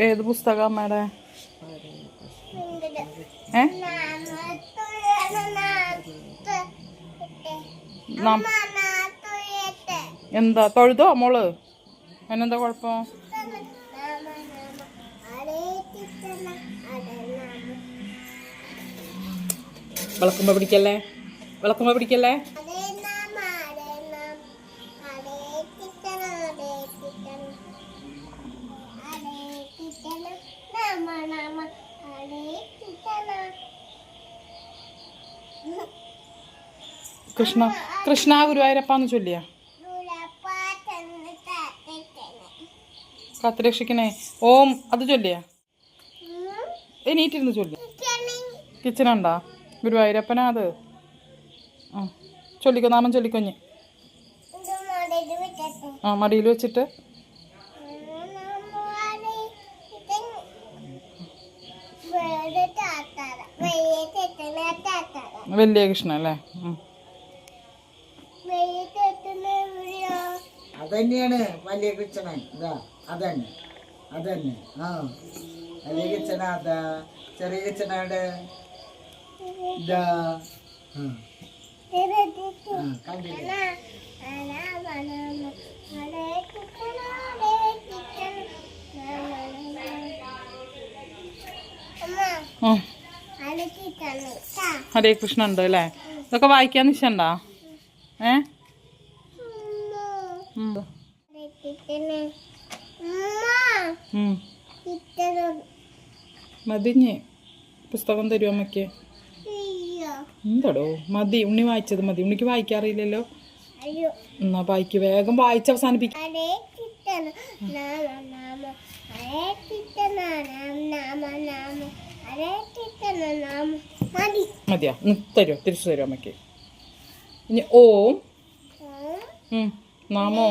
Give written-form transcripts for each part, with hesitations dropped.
ഏത് പുസ്തകം അമ്മയുടെ? എന്താ തൊഴുതോ മോള്? അതിനെന്താ കുഴപ്പം? വിളക്കുമ്പോ പിടിക്കല്ലേ, വിളക്കുമ്പോ പിടിക്കല്ലേ. കൃഷ്ണ കൃഷ്ണ ഗുരുവായൂരപ്പാന്ന് ചൊല്ലിയ കാത്തുരക്ഷിക്കണേ ഓം അത് ചൊല്ലിയ എണീറ്റിരുന്ന് ചൊല്ലി. കിച്ചനുണ്ടാ ഗുരുവായൂരപ്പനാ അത്? ആ ചൊല്ലിക്കോ, നാമം ചൊല്ലിക്കൊഞ്ഞ്. ആ മടിയിൽ വെച്ചിട്ട് വലിയ കൃഷ്ണ അല്ലേ? അതന്നെയാണ് വലിയ കൃഷ്ണൻ. ഇതാ അതന്നെ അതന്നെ. ആ വലിയ കൃഷ്ണ അതാ, ചെറിയ കൃഷ്ണയുടെ ഇതാ. കണ്ടില്ല ഹരേ കൃഷ്ണ ഉണ്ട് അല്ലേ? ഇതൊക്കെ വായിക്കാൻ നിശ്ചണ്ടാ? മതിഞ്ഞ് പുസ്തകം തരുമോ അമ്മയ്ക്ക്? എന്താടോ മതി, ഉണ്ണി വായിച്ചത് മതി. ഉണ്ണിക്ക് വായിക്കാറില്ലല്ലോ. എന്നാ വായിക്ക്, വേഗം വായിച്ച് അവസാനിപ്പിക്കും. മതിയാ, തരുമോ? തിരിച്ചു തരുമോ അമ്മയ്ക്ക്? ഇനി ഓം നാമോ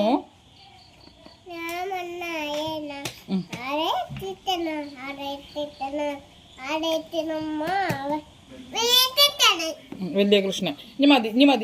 വലിയ കൃഷ്ണൻ. ഇനി മതി, ഇനി മതി.